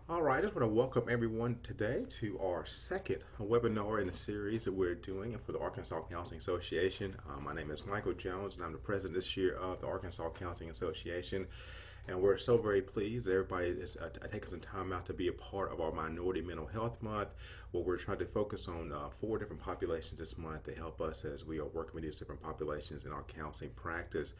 All right, I just want to welcome everyone today to our second webinar in the series that we're doing for the Arkansas Counseling Association. My name is Michael Jones, and I'm the president this year of the Arkansas Counseling Association. And we're so very pleased that everybody is taking some time out to be a part of our Minority Mental Health Month, where we're trying to focus on four different populations this month to help us as we are working with these different populations in our counseling practice.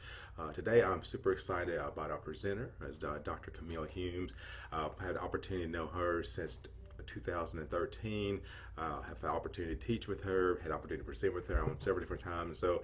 Today, I'm super excited about our presenter, Dr. Camille Humes. I've had the opportunity to know her since 2013. Have had opportunity to teach with her, had opportunity to present with her on several different times. So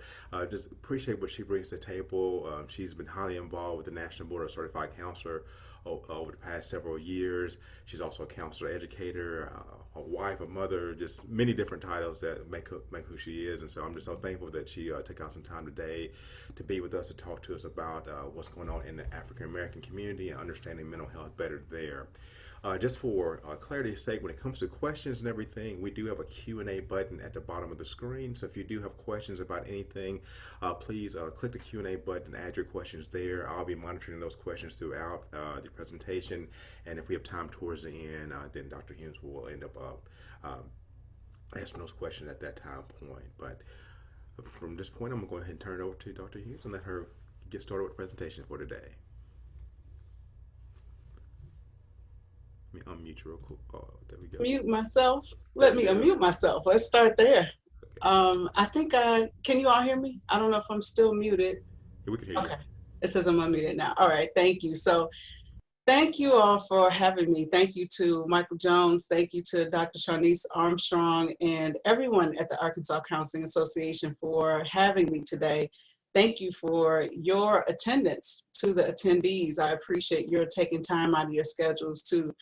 just appreciate what she brings to the table. She's been highly involved with the National Board of Certified Counselor over the past several years. She's also a counselor educator, a wife, a mother, just many different titles that make who she is. And so I'm just so thankful that she took out some time today to be with us to talk to us about what's going on in the African American community and understanding mental health better there. Just for clarity's sake, when it comes to questions and everything, we do have a Q&A button at the bottom of the screen. So if you do have questions about anything, please click the Q&A button, add your questions there. I'll be monitoring those questions throughout the presentation. And if we have time towards the end, then Dr. Humes will end up answering those questions at that time point. But from this point, I'm going to go ahead and turn it over to Dr. Humes and let her get started with the presentation for today. Let me unmute you real quick. Oh, there we go. Mute myself. There Let we me go. unmute myself. Let's start there. Okay. I think can you all hear me? I don't know if I'm still muted. Yeah, we can hear you. Okay. It says I'm unmuted now. All right. Thank you. So thank you all for having me. Thank you to Michael Jones. Thank you to Dr. Sharnice Armstrong and everyone at the Arkansas Counseling Association for having me today. Thank you for your attendance to the attendees. I appreciate your taking time out of your schedules to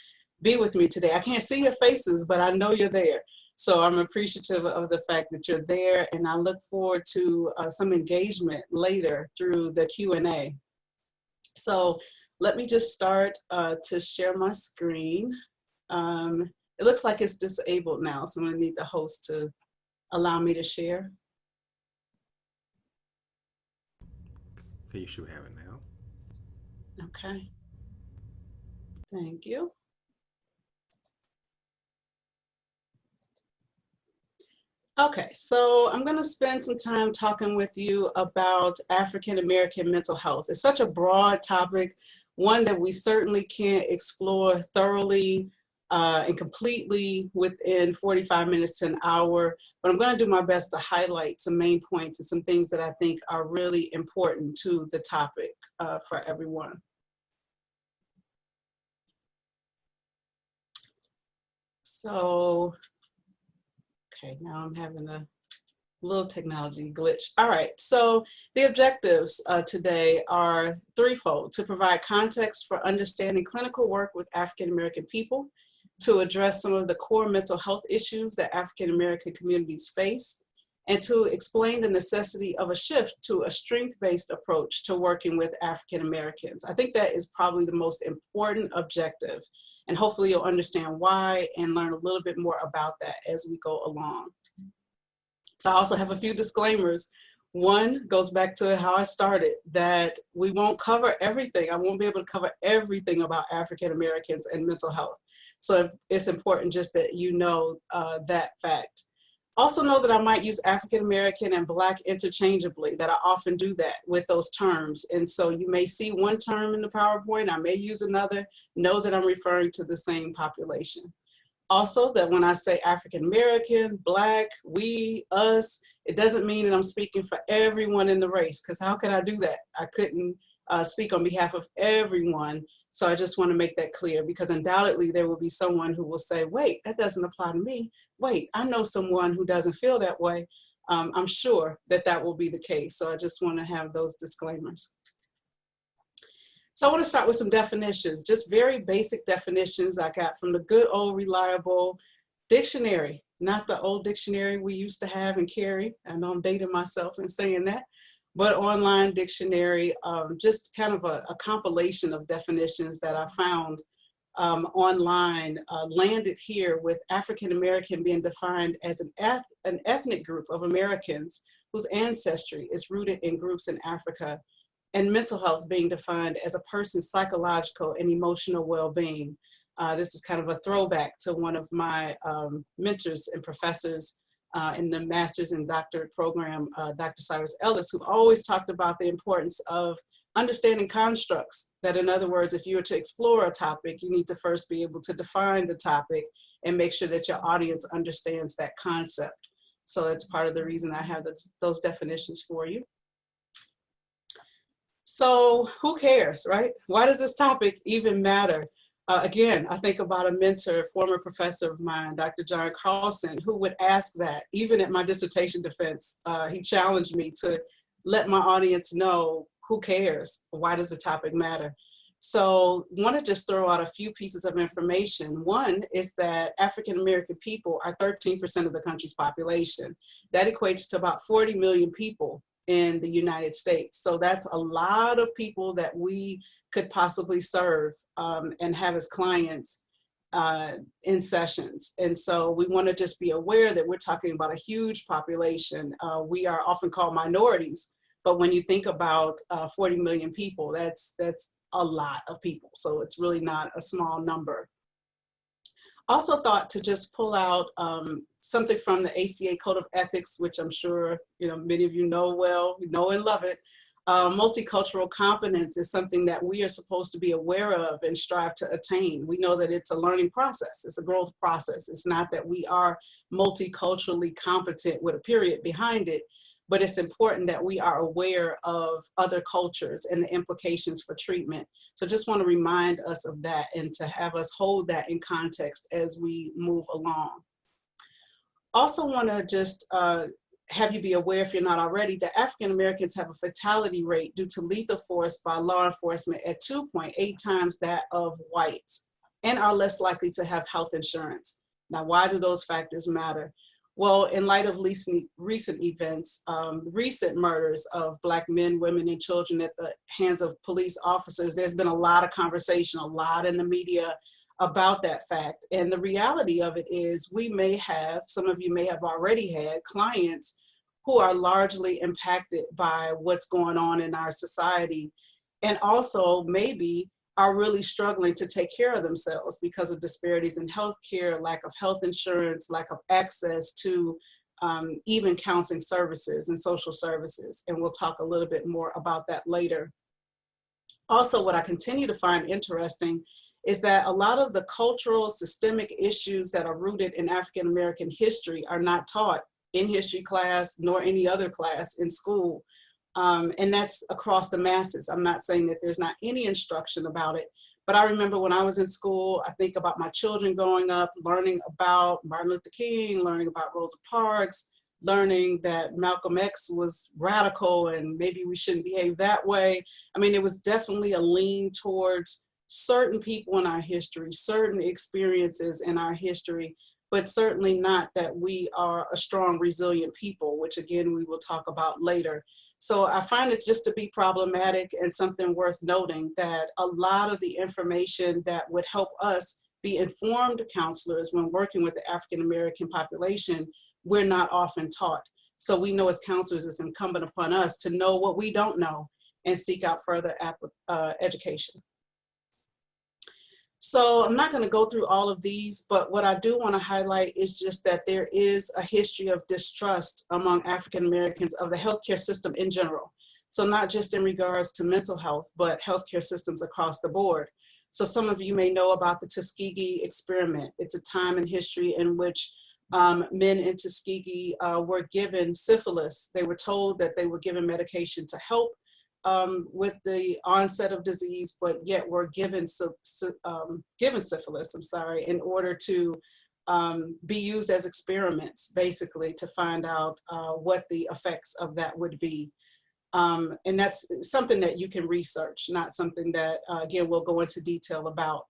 be with me today. I can't see your faces, but I know you're there. So I'm appreciative of the fact that you're there, and I look forward to some engagement later through the Q&A. So let me just start to share my screen. It looks like it's disabled now, so I'm gonna need the host to allow me to share. Okay, you should have it now. Okay, thank you. Okay, so I'm going to spend some time talking with you about African American mental health. It's such a broad topic, one that we certainly can't explore thoroughly and completely within 45 minutes to an hour, but I'm going to do my best to highlight some main points and some things that I think are really important to the topic for everyone. So, okay, now I'm having a little technology glitch. All right, so the objectives today are threefold: to provide context for understanding clinical work with African American people, to address some of the core mental health issues that African American communities face, and to explain the necessity of a shift to a strength-based approach to working with African Americans. I think that is probably the most important objective, and hopefully you'll understand why and learn a little bit more about that as we go along. So I also have a few disclaimers. One goes back to how I started, that we won't cover everything. I won't be able to cover everything about African Americans and mental health. So it's important just that you know that fact. Also know that I might use African American and Black interchangeably, that I often do that with those terms. And so you may see one term in the PowerPoint, I may use another. Know that I'm referring to the same population. Also, that when I say African American, Black, we, us, it doesn't mean that I'm speaking for everyone in the race, because how could I do that? I couldn't speak on behalf of everyone. So I just want to make that clear, because undoubtedly there will be someone who will say, wait, that doesn't apply to me. Wait, I know someone who doesn't feel that way. I'm sure that that will be the case. So I just want to have those disclaimers. So I want to start with some definitions, just very basic definitions I got from the good old reliable dictionary, not the old dictionary we used to have and carry. I know I'm dating myself in saying that, but online dictionary, just kind of a compilation of definitions that I found online, landed here with African American being defined as an ethnic group of Americans whose ancestry is rooted in groups in Africa, and mental health being defined as a person's psychological and emotional well-being. This is kind of a throwback to one of my mentors and professors in the master's and doctorate program, Dr. Cyrus Ellis, who always talked about the importance of understanding constructs. That, in other words, if you were to explore a topic, you need to first be able to define the topic and make sure that your audience understands that concept. So that's part of the reason I have those definitions for you. So who cares, right? Why does this topic even matter? Again, I think about a mentor, former professor of mine, Dr. John Carlson, who would ask that, even at my dissertation defense. He challenged me to let my audience know, who cares? Why does the topic matter? So I want to just throw out a few pieces of information. One is that African-American people are 13% of the country's population. That equates to about 40 million people in the United States. So that's a lot of people that we could possibly serve and have as clients in sessions. And so we want to just be aware that we're talking about a huge population. We are often called minorities, but when you think about 40 million people, that's a lot of people. So it's really not a small number. Also thought to just pull out something from the ACA Code of Ethics, which I'm sure many of you know well, you know and love it. Multicultural competence is something that we are supposed to be aware of and strive to attain. We know that it's a learning process. It's a growth process. It's not that we are multiculturally competent with a period behind it, but it's important that we are aware of other cultures and the implications for treatment. So just want to remind us of that and to have us hold that in context as we move along. Also want to just have you be aware, if you're not already, that African Americans have a fatality rate due to lethal force by law enforcement at 2.8 times that of whites, and are less likely to have health insurance. Now, why do those factors matter? Well, in light of recent events, recent murders of Black men, women, and children at the hands of police officers, there's been a lot of conversation, a lot in the media about that fact. And the reality of it is we may have, some of you may have already had clients who are largely impacted by what's going on in our society, and also maybe are really struggling to take care of themselves because of disparities in healthcare, lack of health insurance, lack of access to even counseling services and social services. And we'll talk a little bit more about that later. Also, what I continue to find interesting is that a lot of the cultural systemic issues that are rooted in African American history are not taught in history class nor any other class in school. And that's across the masses. I'm not saying that there's not any instruction about it, but I remember when I was in school, I think about my children growing up, learning about Martin Luther King, learning about Rosa Parks, learning that Malcolm X was radical and maybe we shouldn't behave that way. I mean, it was definitely a lean towards certain people in our history, certain experiences in our history, but certainly not that we are a strong, resilient people, which again, we will talk about later. So I find it just to be problematic and something worth noting that a lot of the information that would help us be informed counselors when working with the African American population, we're not often taught. So we know as counselors, it's incumbent upon us to know what we don't know and seek out further education. So I'm not going to go through all of these, but what I do want to highlight is just that there is a history of distrust among African Americans of the healthcare system in general. So not just in regards to mental health, but healthcare systems across the board. So some of you may know about the Tuskegee experiment. It's a time in history in which men in Tuskegee were given syphilis. They were told that they were given medication to help with the onset of disease, but yet were given syphilis, in order to be used as experiments, basically, to find out what the effects of that would be. And that's something that you can research, not something that, again, we'll go into detail about.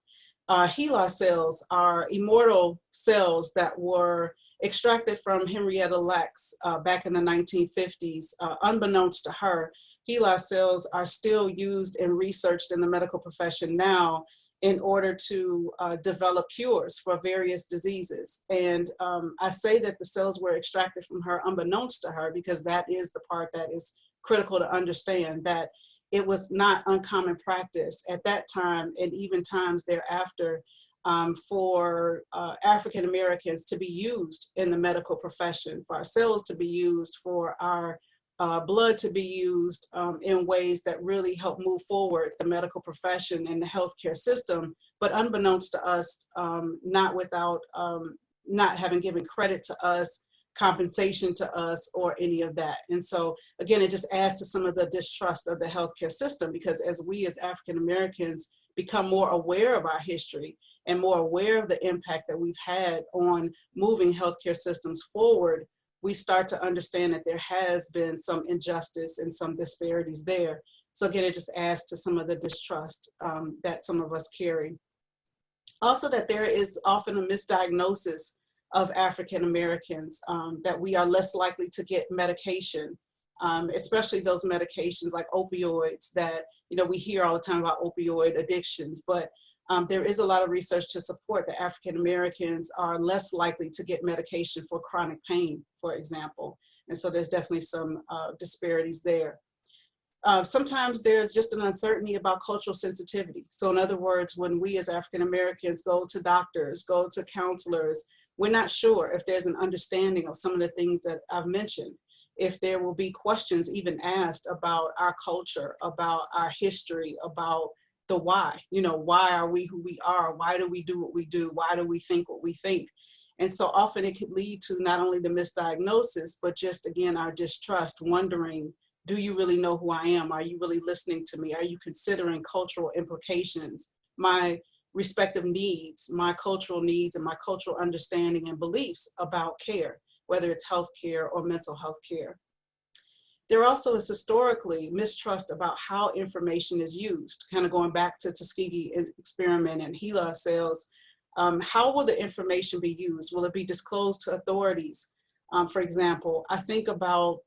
HeLa cells are immortal cells that were extracted from Henrietta Lacks back in the 1950s, unbeknownst to her. HeLa cells are still used and researched in the medical profession now in order to develop cures for various diseases. And I say that the cells were extracted from her unbeknownst to her because that is the part that is critical to understand, that it was not uncommon practice at that time and even times thereafter for African Americans to be used in the medical profession, for our cells to be used, for our blood to be used in ways that really help move forward the medical profession and the healthcare system, but unbeknownst to us, not having given credit to us, compensation to us, or any of that. And so again, it just adds to some of the distrust of the healthcare system, because as we as African Americans become more aware of our history and more aware of the impact that we've had on moving healthcare systems forward, we start to understand that there has been some injustice and some disparities there. So again, it just adds to some of the distrust that some of us carry. Also, that there is often a misdiagnosis of African Americans, that we are less likely to get medication, especially those medications like opioids that, we hear all the time about opioid addictions, but there is a lot of research to support that African Americans are less likely to get medication for chronic pain, for example. And so there's definitely some disparities there. Sometimes there's just an uncertainty about cultural sensitivity. So in other words, when we as African Americans go to doctors, go to counselors, we're not sure if there's an understanding of some of the things that I've mentioned, if there will be questions even asked about our culture, about our history, about the why. Why are we who we are? Why do we do what we do? Why do we think what we think? And so often it could lead to not only the misdiagnosis, but just, again, our distrust, wondering, do you really know who I am? Are you really listening to me? Are you considering cultural implications, my respective needs, my cultural needs and my cultural understanding and beliefs about care, whether it's healthcare or mental health care? There also is historically mistrust about how information is used, kind of going back to Tuskegee experiment and HeLa cells. How will the information be used? Will it be disclosed to authorities? For example, I think about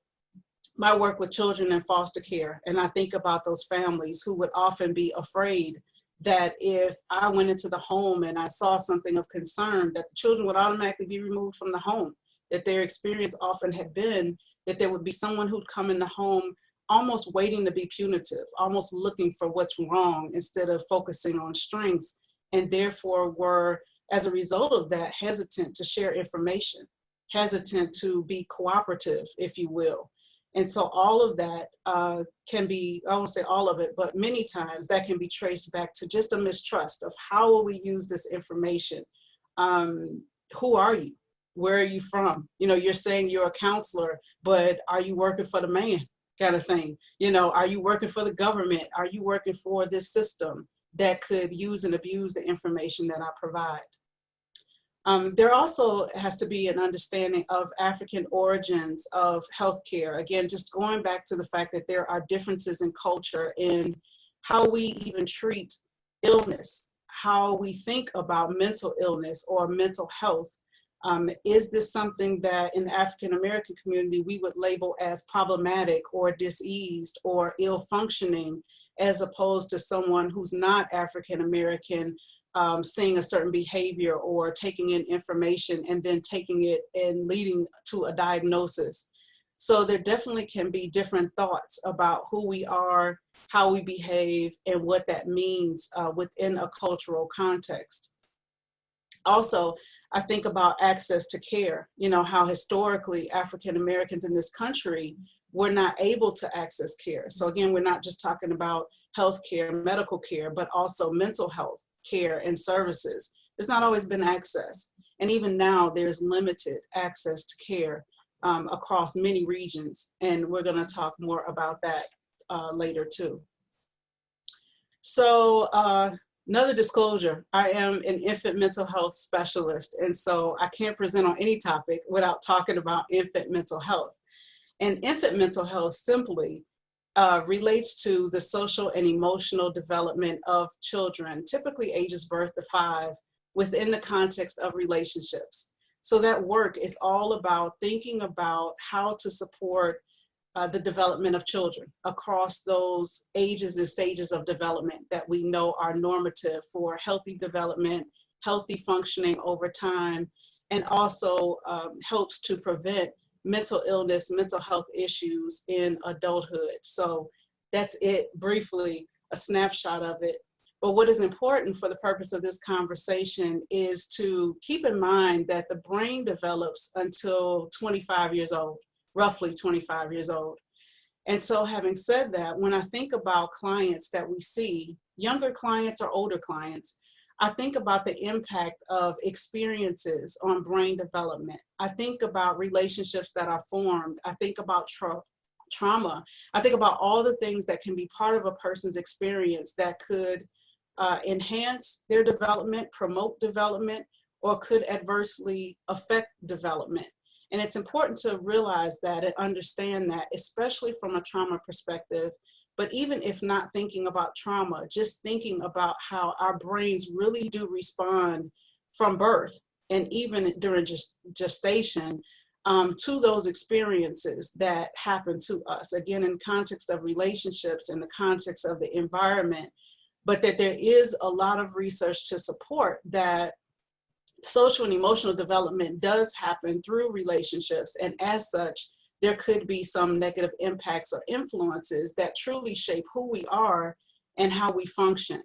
my work with children in foster care, and I think about those families who would often be afraid that if I went into the home and I saw something of concern, that the children would automatically be removed from the home, that their experience often had been that there would be someone who'd come in the home almost waiting to be punitive, almost looking for what's wrong instead of focusing on strengths, and therefore were, as a result of that, hesitant to share information, hesitant to be cooperative, if you will. And so all of that can be, I won't say all of it, but many times that can be traced back to just a mistrust of how will we use this information? Who are you? Where are you from? You're saying you're a counselor, but are you working for the man, kind of thing? Are you working for the government? Are you working for this system that could use and abuse the information that I provide? There also has to be an understanding of African origins of healthcare. Again, just going back to the fact that there are differences in culture in how we even treat illness, how we think about mental illness or mental health. Is this something that in the African American community we would label as problematic or diseased or ill functioning, as opposed to someone who's not African American seeing a certain behavior or taking in information and then taking it and leading to a diagnosis? So there definitely can be different thoughts about who we are, how we behave, and what that means within a cultural context. Also, I think about access to care, how historically African Americans in this country were not able to access care. So again, we're not just talking about healthcare, medical care, but also mental health care and services. There's not always been access. And even now there's limited access to care across many regions. And we're gonna talk more about that later too. So, another disclosure, I am an infant mental health specialist, and so I can't present on any topic without talking about infant mental health. And infant mental health simply relates to the social and emotional development of children, typically ages birth to 5, within the context of relationships. So that work is all about thinking about how to support the development of children across those ages and stages of development that we know are normative for healthy development, healthy functioning over time, and also helps to prevent mental illness, mental health issues in adulthood. So that's it, briefly, a snapshot of it. But what is important for the purpose of this conversation is to keep in mind that the brain develops until 25 years old, roughly 25 years old. And so having said that, when I think about clients that we see, younger clients or older clients, I think about the impact of experiences on brain development. I think about relationships that are formed. I think about trauma. I think about all the things that can be part of a person's experience that could enhance their development, promote development, or could adversely affect development. And it's important to realize that and understand that, especially from a trauma perspective. But even if not thinking about trauma, just thinking about how our brains really do respond from birth and even during gestation to those experiences that happen to us, again, in context of relationships, in the context of the environment, but that there is a lot of research to support that social and emotional development does happen through relationships. And as such, there could be some negative impacts or influences that truly shape who we are and how we function.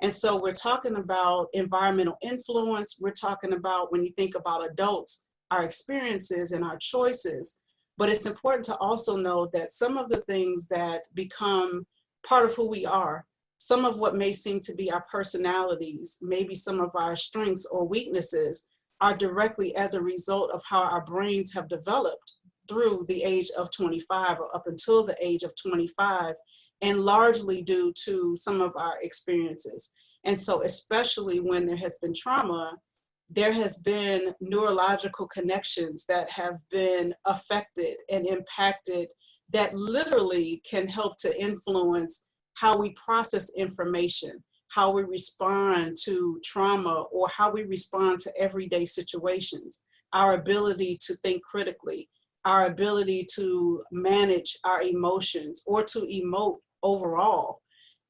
And so we're talking about environmental influence. We're talking about, when you think about adults, our experiences and our choices. But it's important to also know that some of the things that become part of who we are, some of what may seem to be our personalities, maybe some of our strengths or weaknesses, are directly as a result of how our brains have developed through the age of 25 or up until the age of 25, and largely due to some of our experiences. And so especially when there has been trauma, there has been neurological connections that have been affected and impacted that literally can help to influence how we process information, how we respond to trauma, or how we respond to everyday situations, our ability to think critically, our ability to manage our emotions or to emote overall.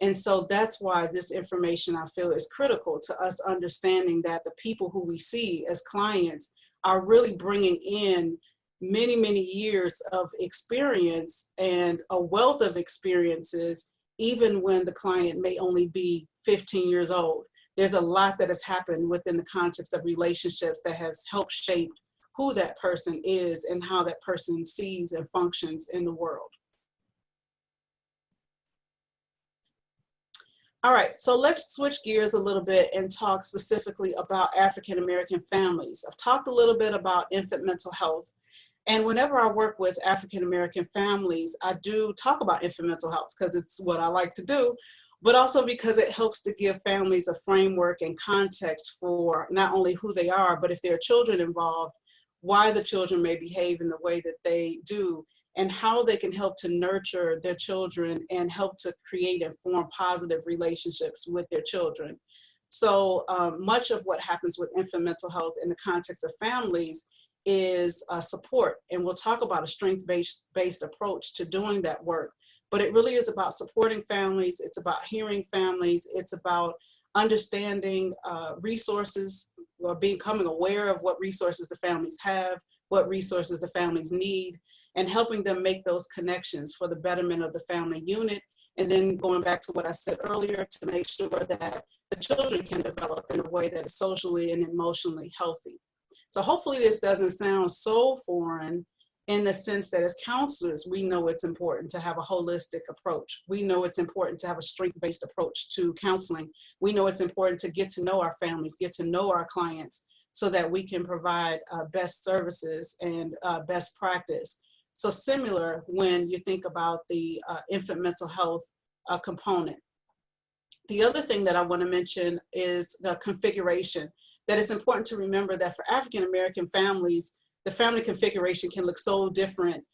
And so that's why this information, I feel, is critical to us understanding that the people who we see as clients are really bringing in many, many years of experience and a wealth of experiences, even when the client may only be 15 years old. There's a lot that has happened within the context of relationships that has helped shape who that person is and how that person sees and functions in the world. All right, so let's switch gears a little bit and talk specifically about African American families. I've talked a little bit about infant mental health. And whenever I work with African American families, I do talk about infant mental health because it's what I like to do, but also because it helps to give families a framework and context for not only who they are, but if there are children involved, why the children may behave in the way that they do, and how they can help to nurture their children and help to create and form positive relationships with their children. So much of what happens with infant mental health in the context of families is support. And we'll talk about a strength-based approach to doing that work. But it really is about supporting families. It's about hearing families. It's about understanding resources, or becoming aware of what resources the families have, what resources the families need, and helping them make those connections for the betterment of the family unit. And then going back to what I said earlier, to make sure that the children can develop in a way that is socially and emotionally healthy. So hopefully this doesn't sound so foreign, in the sense that as counselors, we know it's important to have a holistic approach. We know it's important to have a strength-based approach to counseling. We know it's important to get to know our families, get to know our clients, so that we can provide best services and best practice. So similar when you think about the infant mental health component. The other thing that I want to mention is the configuration. That it's important to remember that for African American families, the family configuration can look so different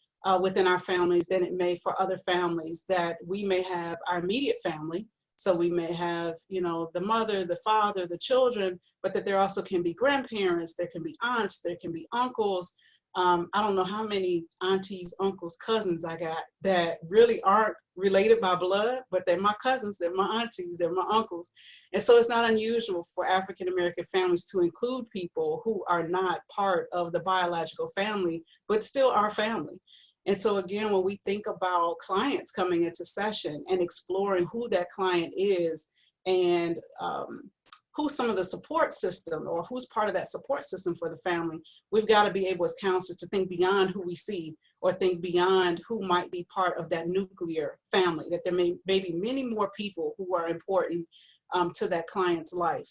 within our families than it may for other families. That we may have our immediate family, so we may have, you know, the mother, the father, the children, but that there also can be grandparents, there can be aunts, there can be uncles. I don't know how many aunties, uncles, cousins I got that really aren't related by blood, but they're my cousins, they're my aunties, they're my uncles. And so it's not unusual for African American families to include people who are not part of the biological family, but still are family. And so again, when we think about clients coming into session and exploring who that client is and who's some of the support system, or who's part of that support system for the family. We've got to be able as counselors to think beyond who we see, or think beyond who might be part of that nuclear family, that there may be many more people who are important to that client's life.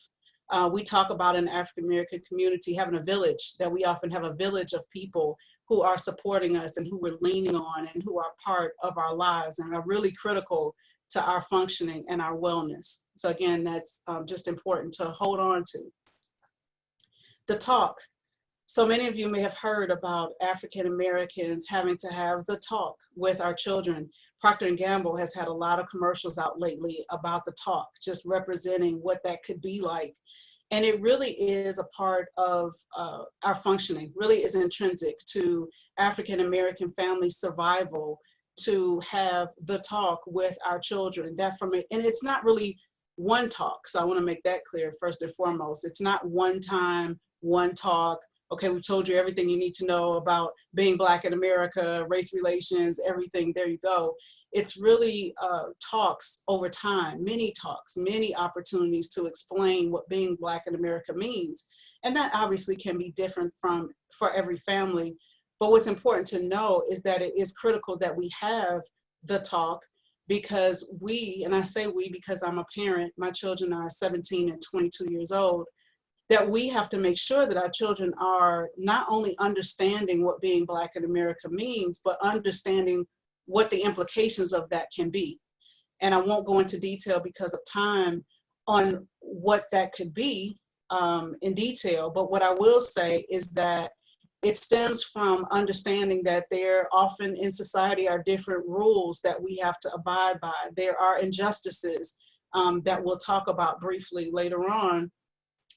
We talk about in the African American community having a village, that we often have a village of people who are supporting us and who we're leaning on and who are part of our lives and are really critical to our functioning and our wellness. So again, that's just important to hold on to. The talk. So many of you may have heard about African Americans having to have the talk with our children. Procter & Gamble has had a lot of commercials out lately about the talk, just representing what that could be like. And it really is a part of our functioning, really is intrinsic to African American family survival, to have the talk with our children. And it's not really one talk. So I want to make that clear first and foremost. It's not one time, one talk. Okay, we told you everything you need to know about being Black in America, race relations, everything, there you go. It's really talks over time, many talks, many opportunities to explain what being Black in America means. And that obviously can be different for every family. But what's important to know is that it is critical that we have the talk, because we, and I say we because I'm a parent, my children are 17 and 22 years old, that we have to make sure that our children are not only understanding what being Black in America means, but understanding what the implications of that can be. And I won't go into detail because of time on what that could be in detail, but what I will say is that it stems from understanding that there often in society are different rules that we have to abide by. There are injustices that we'll talk about briefly later on.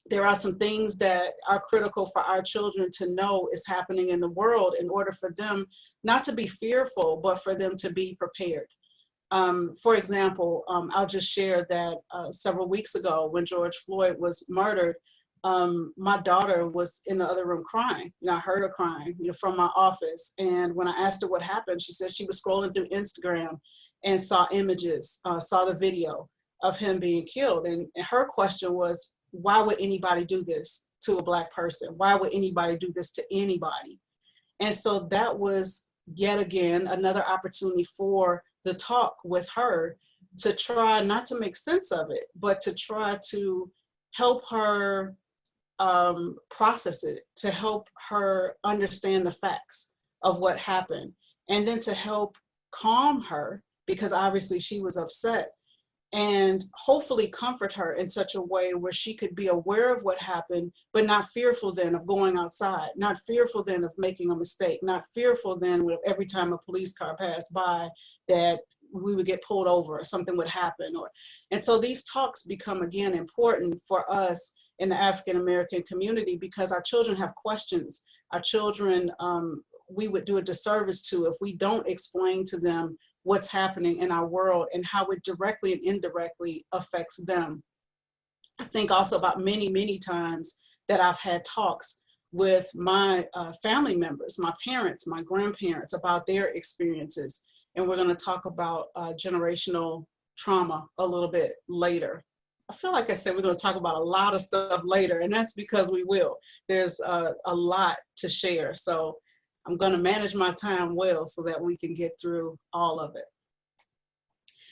There are some things that are critical for our children to know is happening in the world in order for them not to be fearful, but for them to be prepared. For example, I'll just share that several weeks ago when George Floyd was murdered, my daughter was in the other room crying. I heard her crying, from my office. And when I asked her what happened, she said she was scrolling through Instagram and saw images, saw the video of him being killed. And her question was, why would anybody do this to a Black person? Why would anybody do this to anybody? And so that was yet again another opportunity for the talk with her to try not to make sense of it, but to try to help her process it, to help her understand the facts of what happened, and then to help calm her, because obviously she was upset, and hopefully comfort her in such a way where she could be aware of what happened, but not fearful then of going outside, not fearful then of making a mistake, not fearful then with every time a police car passed by that we would get pulled over or something would happen. And so these talks become, again, important for us in the African American community, because our children have questions. Our children, we would do a disservice to if we don't explain to them what's happening in our world and how it directly and indirectly affects them. I think also about many, many times that I've had talks with my family members, my parents, my grandparents, about their experiences. And we're going to talk about generational trauma a little bit later. I feel like I said we're going to talk about a lot of stuff later, and that's because we will. There's a lot to share. So I'm going to manage my time well so that we can get through all of it.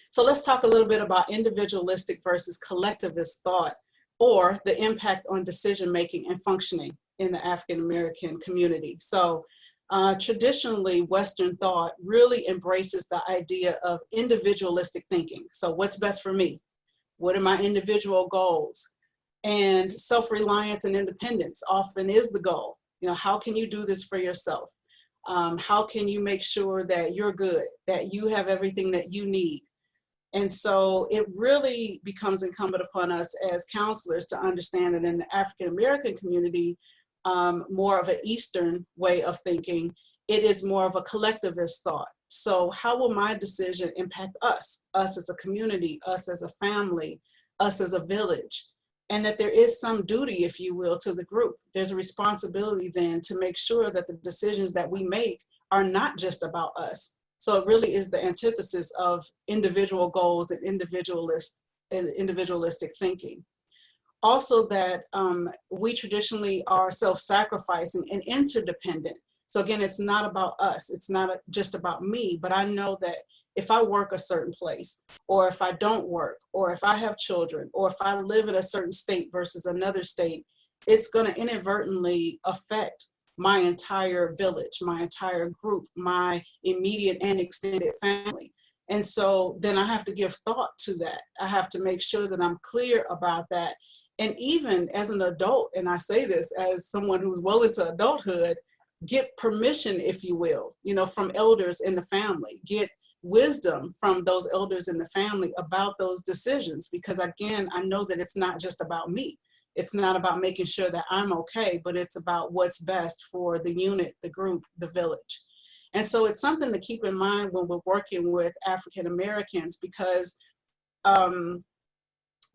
So let's talk a little bit about individualistic versus collectivist thought, or the impact on decision-making and functioning in the African American community. So traditionally, Western thought really embraces the idea of individualistic thinking. So what's best for me? What are my individual goals? And self-reliance and independence often is the goal. How can you do this for yourself? How can you make sure that you're good, that you have everything that you need? And so it really becomes incumbent upon us as counselors to understand that in the African American community, more of an Eastern way of thinking, it is more of a collectivist thought. So how will my decision impact us as a community, us as a family, us as a village? And that there is some duty, if you will, to the group. There's a responsibility then to make sure that the decisions that we make are not just about us. So it really is the antithesis of individual goals and individualist individualistic thinking. Also that we traditionally are self-sacrificing and interdependent. So again, it's not about us. It's not just about me, but I know that if I work a certain place, or if I don't work, or if I have children, or if I live in a certain state versus another state, it's going to inadvertently affect my entire village, my entire group, my immediate and extended family. And so then I have to give thought to that. I have to make sure that I'm clear about that. And even as an adult, and I say this as someone who's well into adulthood, get permission, if you will, from elders in the family, get wisdom from those elders in the family about those decisions. Because again, I know that it's not just about me. It's not about making sure that I'm okay, but it's about what's best for the unit, the group, the village. And so it's something to keep in mind when we're working with African Americans, because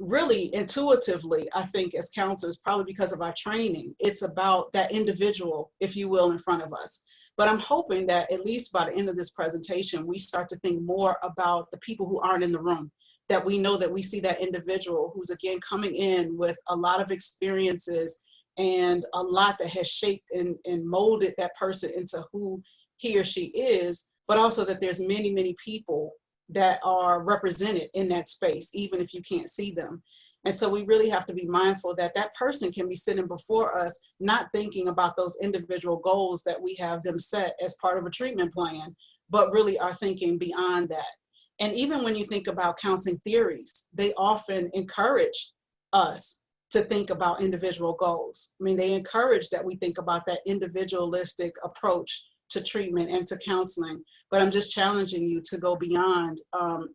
really intuitively, I think as counselors, probably because of our training, it's about that individual, if you will, in front of us. But I'm hoping that at least by the end of this presentation, we start to think more about the people who aren't in the room, that we know that we see that individual who's again coming in with a lot of experiences and a lot that has shaped and molded that person into who he or she is, but also that there's many, many people that are represented in that space, even if you can't see them. And so we really have to be mindful that that person can be sitting before us, not thinking about those individual goals that we have them set as part of a treatment plan, but really are thinking beyond that. And even when you think about counseling theories, they often encourage us to think about individual goals. I mean, they encourage that we think about that individualistic approach to treatment and to counseling. But I'm just challenging you to go beyond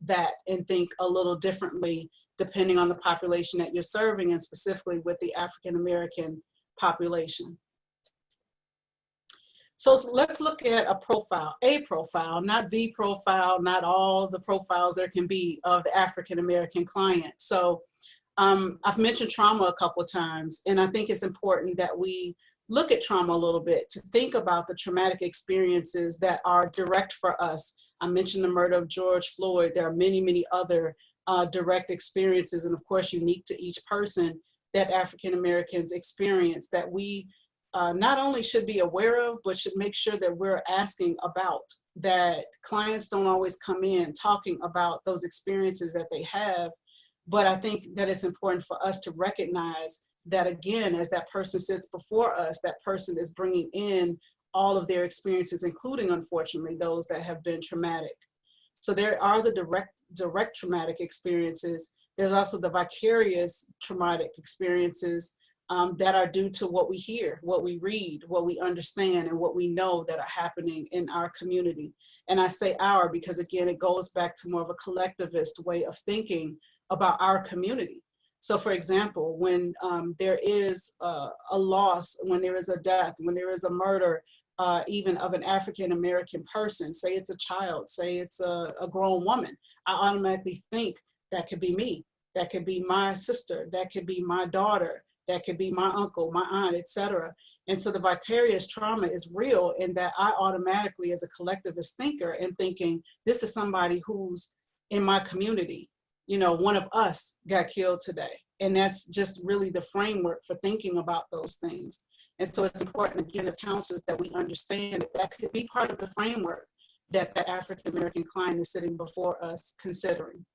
that and think a little differently, depending on the population that you're serving, and specifically with the African American population. So let's look at a profile, not the profile, not all the profiles there can be of the African American client. So I've mentioned trauma a couple of times, and I think it's important that we look at trauma a little bit, to think about the traumatic experiences that are direct for us. I mentioned the murder of George Floyd. There are many, many other direct experiences, and of course unique to each person, that African Americans experience, that we not only should be aware of, but should make sure that we're asking about, that clients don't always come in talking about those experiences that they have. But I think that it's important for us to recognize that, again, as that person sits before us, that person is bringing in all of their experiences, including, unfortunately, those that have been traumatic. So there are the direct traumatic experiences. There's also the vicarious traumatic experiences that are due to what we hear, what we read, what we understand, and what we know that are happening in our community. And I say our because, again, it goes back to more of a collectivist way of thinking about our community. So for example, when there is a loss, when there is a death, when there is a murder, even of an African American person, say it's a child, say it's a grown woman, I automatically think that could be me, that could be my sister, that could be my daughter, that could be my uncle, my aunt, etc. And so the vicarious trauma is real in that I automatically, as a collectivist thinker, am thinking, this is somebody who's in my community. One of us got killed today. And that's just really the framework for thinking about those things. And so it's important, again, as counselors, that we understand that that could be part of the framework that the African American client is sitting before us considering.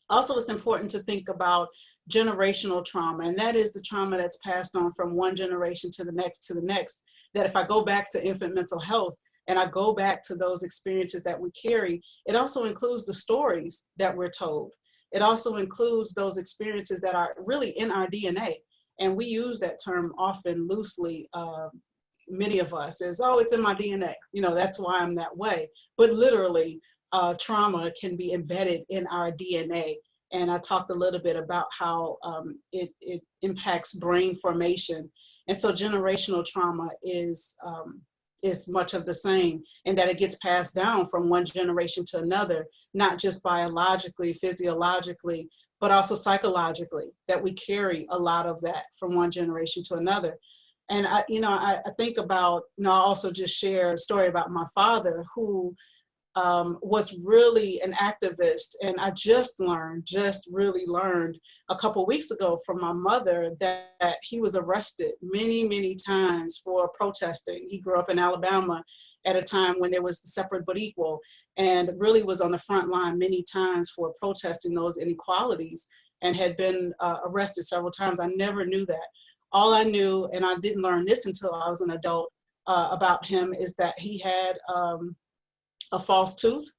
Also, it's important to think about generational trauma, and that is the trauma that's passed on from one generation to the next, that if I go back to infant mental health, and I go back to those experiences that we carry, it also includes the stories that we're told. It also includes those experiences that are really in our DNA. And we use that term often loosely, many of us, as, oh, it's in my DNA. That's why I'm that way. But literally, trauma can be embedded in our DNA. And I talked a little bit about how it impacts brain formation. And so generational trauma is much of the same, and that it gets passed down from one generation to another, not just biologically, physiologically, but also psychologically, that we carry a lot of that from one generation to another. And I think about, I also just share a story about my father, who was really an activist. And I just really learned a couple weeks ago from my mother that he was arrested many, many times for protesting. He grew up in Alabama at a time when there was the separate but equal, and really was on the front line many times for protesting those inequalities, and had been arrested several times. I never knew that. All I knew, and I didn't learn this until I was an adult, about him, is that he had a false tooth.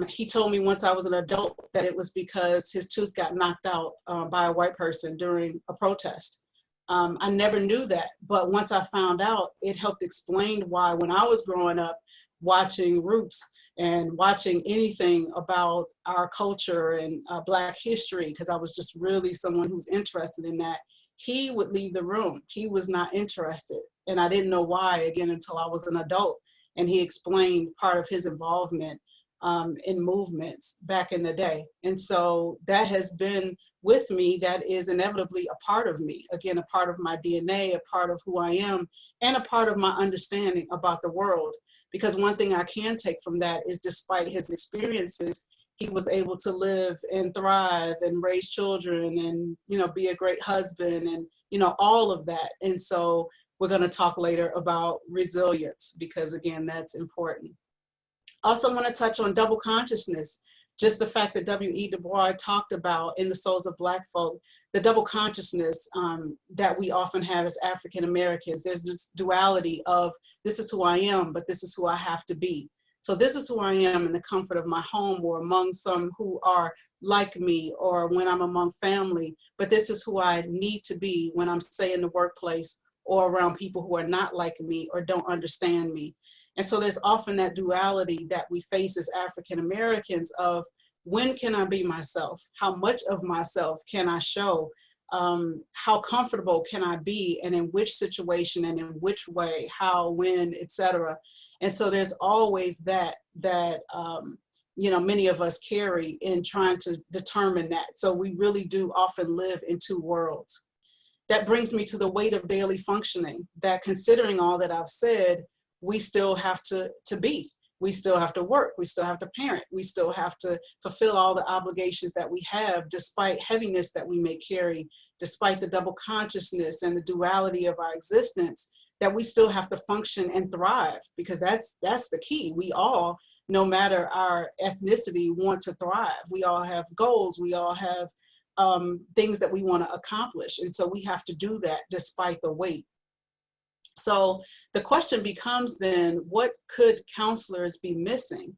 He told me once I was an adult that it was because his tooth got knocked out by a white person during a protest. I never knew that, but once I found out, it helped explain why when I was growing up watching Roots and watching anything about our culture and Black history, because I was just really someone who's interested in that, he would leave the room. He was not interested. And I didn't know why, again, until I was an adult. And he explained part of his involvement in movements back in the day. And so that has been with me. That is inevitably a part of me. Again, a part of my DNA, a part of who I am, and a part of my understanding about the world. Because one thing I can take from that is, despite his experiences, he was able to live and thrive and raise children and, you know, be a great husband and, you know, all of that. And so we're going to talk later about resilience, because again, that's important. Also want to touch on double consciousness, just the fact that W.E. Du Bois talked about in The Souls of Black Folk, the double consciousness that we often have as African Americans. There's this duality of, this is who I am, but this is who I have to be. So this is who I am in the comfort of my home, or among some who are like me, or when I'm among family, but this is who I need to be when I'm, say, in the workplace or around people who are not like me or don't understand me. And so there's often that duality that we face as African Americans of, when can I be myself? How much of myself can I show? How comfortable can I be, and in which situation and in which way, how, when, etc. And so there's always that you know, many of us carry in trying to determine that. So we really do often live in two worlds. That brings me to the weight of daily functioning, that considering all that I've said, we still have to be. We still have to work. We still have to parent. We still have to fulfill all the obligations that we have, despite heaviness that we may carry, despite the double consciousness and the duality of our existence, that we still have to function and thrive, because that's the key. We all, no matter our ethnicity, want to thrive. We all have goals. We all have things that we want to accomplish. And so we have to do that despite the weight. So the question becomes then, what could counselors be missing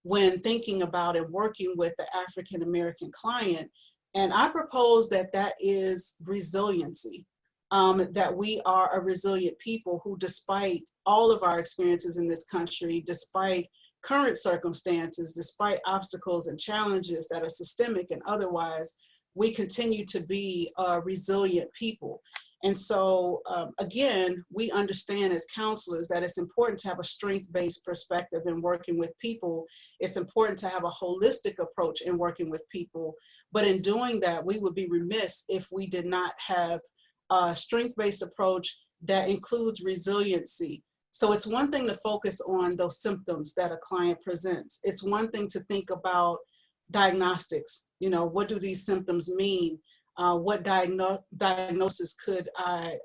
when thinking about and working with the African American client? And I propose that that is resiliency, that we are a resilient people who, despite all of our experiences in this country, despite current circumstances, despite obstacles and challenges that are systemic and otherwise, we continue to be a resilient people. And so, again, we understand as counselors that it's important to have a strength-based perspective in working with people. It's important to have a holistic approach in working with people. But in doing that, we would be remiss if we did not have a strength-based approach that includes resiliency. So it's one thing to focus on those symptoms that a client presents. It's one thing to think about diagnostics. You know, what do these symptoms mean? What diagnosis could I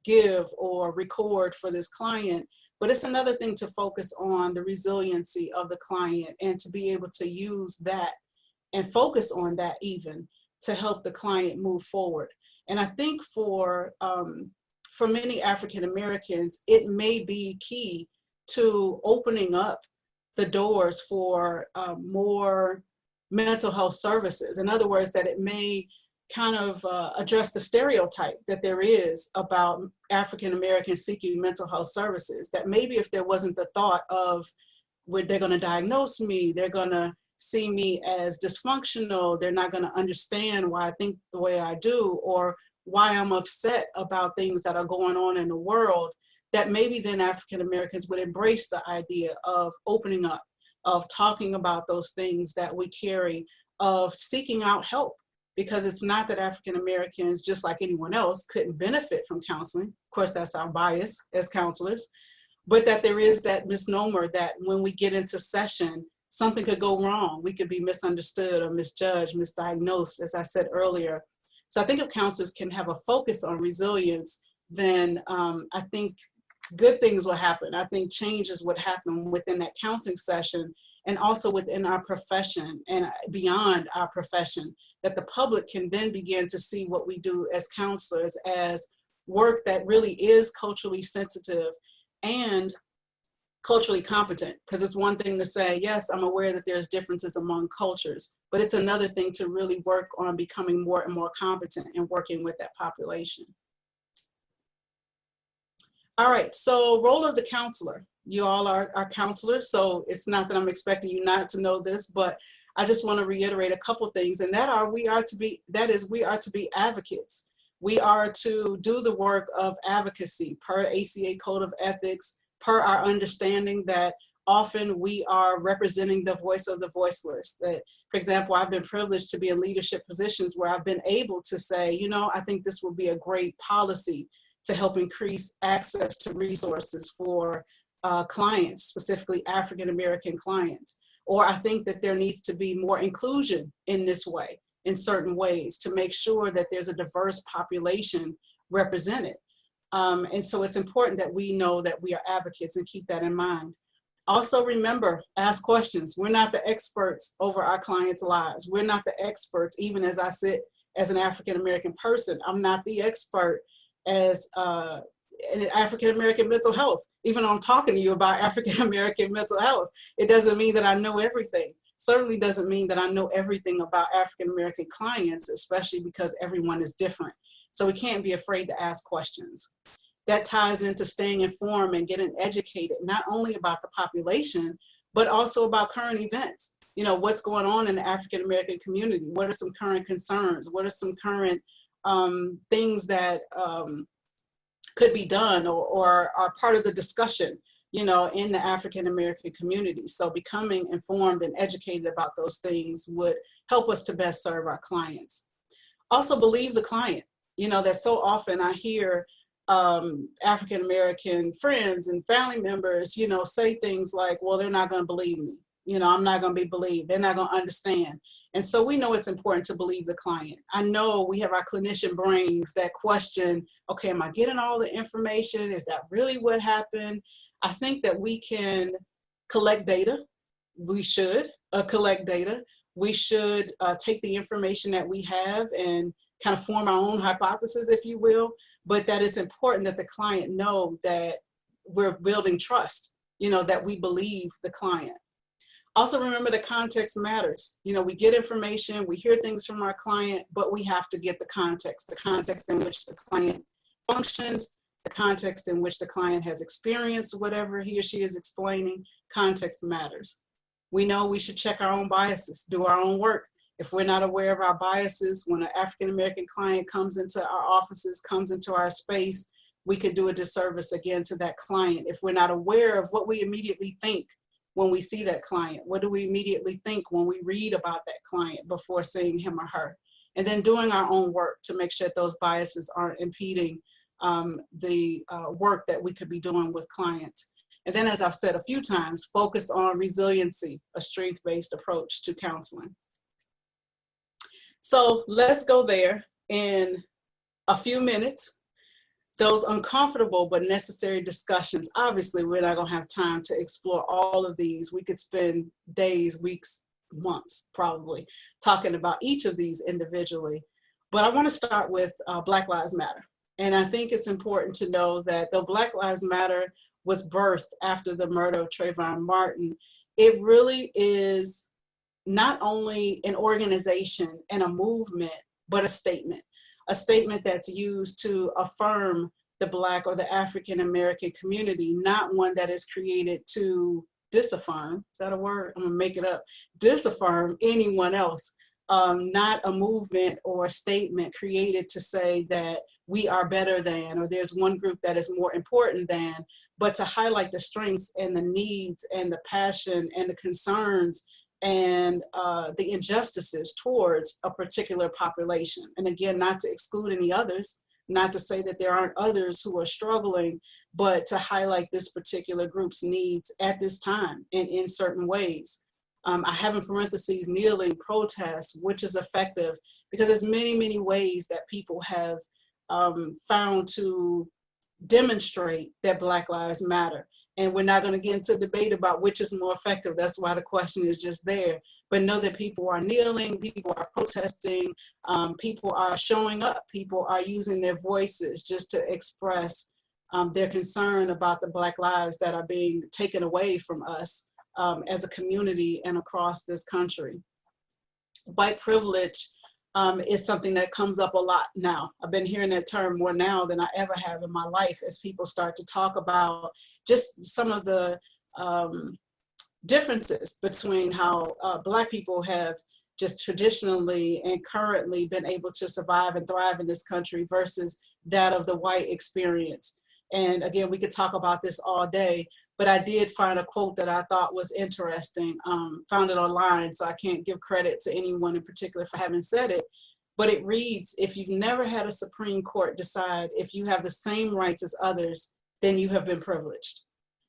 give or record for this client? But it's another thing to focus on the resiliency of the client and to be able to use that and focus on that even to help the client move forward. And I think for many African Americans, it may be key to opening up the doors for more mental health services. In other words, that it may kind of address the stereotype that there is about African Americans seeking mental health services, that maybe if there wasn't the thought of, they're going to diagnose me, they're going to see me as dysfunctional, they're not going to understand why I think the way I do, or why I'm upset about things that are going on in the world, that maybe then African Americans would embrace the idea of opening up, of talking about those things that we carry, of seeking out help. Because it's not that African Americans, just like anyone else, couldn't benefit from counseling. Of course, that's our bias as counselors. but that there is that misnomer that when we get into session, something could go wrong. We could be misunderstood or misjudged, misdiagnosed, as I said earlier. So I think if counselors can have a focus on resilience, then I think good things will happen. I think changes would happen within that counseling session and also within our profession and beyond our profession, that the public can then begin to see what we do as counselors as work that really is culturally sensitive and culturally competent. Because it's one thing to say, yes, I'm aware that there's differences among cultures, but it's another thing to really work on becoming more and more competent and working with that population. All right, so role of the counselor. You all are counselors, so it's not that I'm expecting you not to know this, but I just want to reiterate a couple things, and we are to be advocates. We are to do the work of advocacy per ACA Code of Ethics, per our understanding that often we are representing the voice of the voiceless. That, for example, I've been privileged to be in leadership positions where I've been able to say, you know, I think this would be a great policy to help increase access to resources for clients, specifically African-American clients. Or I think that there needs to be more inclusion in this way, in certain ways, to make sure that there's a diverse population represented. And so it's important that we know that we are advocates and keep that in mind. Also remember, ask questions. We're not the experts over our clients' lives. We're not the experts, even as I sit as an African-American person. I'm not the expert as in African-American mental health. Even though I'm talking to you about African-American mental health, it doesn't mean that I know everything. Certainly doesn't mean that I know everything about African-American clients, especially because everyone is different. So we can't be afraid to ask questions. That ties into staying informed and getting educated, not only about the population, but also about current events. You know, what's going on in the African-American community? What are some current concerns? What are some current things that could be done or are part of the discussion, you know, in the African-American community? So becoming informed and educated about those things would help us to best serve our clients. Also believe the client. You know, that so often I hear African-American friends and family members, you know, say things like, well, they're not going to believe me. You know, I'm not going to be believed. They're not going to understand. And so we know it's important to believe the client. I know we have our clinician brains that question, okay, am I getting all the information? Is that really what happened? I think that we can collect data. We should collect data. We should take the information that we have and kind of form our own hypothesis, if you will, but that it's important that the client know that we're building trust, you know, that we believe the client. Also remember the context matters. You know, we get information, we hear things from our client, but we have to get the context in which the client functions, the context in which the client has experienced whatever he or she is explaining. Context matters. We know we should check our own biases, do our own work. If we're not aware of our biases, when an African-American client comes into our offices, comes into our space, we could do a disservice again to that client. If we're not aware of what we immediately think when we see that client, what do we immediately think when we read about that client before seeing him or her? And then doing our own work to make sure that those biases aren't impeding the work that we could be doing with clients. And then, as I've said a few times, focus on resiliency, a strength-based approach to counseling. So let's go there in a few minutes. Those uncomfortable but necessary discussions. Obviously, we're not going to have time to explore all of these. We could spend days, weeks, months probably talking about each of these individually. But I want to start with Black Lives Matter. And I think it's important to know that though Black Lives Matter was birthed after the murder of Trayvon Martin, it really is not only an organization and a movement, but a statement that's used to affirm the Black or the African-American community, not one that is created to disaffirm. Is that a word? I'm gonna make it up. Disaffirm anyone else. Not a movement or a statement created to say that we are better than, or there's one group that is more important than, but to highlight the strengths and the needs and the passion and the concerns and the injustices towards a particular population. And again, not to exclude any others, Not to say that there aren't others who are struggling, but to highlight this particular group's needs at this time and in certain ways. I have in parentheses kneeling protest, which is effective because there's many, many ways that people have found to demonstrate that Black Lives Matter. And we're not going to get into debate about which is more effective. That's why the question is just there. But know that people are kneeling, people are protesting, people are showing up, people are using their voices just to express their concern about the Black lives that are being taken away from us as a community and across this country. White privilege is something that comes up a lot now. I've been hearing that term more now than I ever have in my life as people start to talk about just some of the differences between how Black people have just traditionally and currently been able to survive and thrive in this country versus that of the white experience. And again, we could talk about this all day, but I did find a quote that I thought was interesting, found it online, so I can't give credit to anyone in particular for having said it, but it reads, if you've never had a Supreme Court decide if you have the same rights as others, then you have been privileged.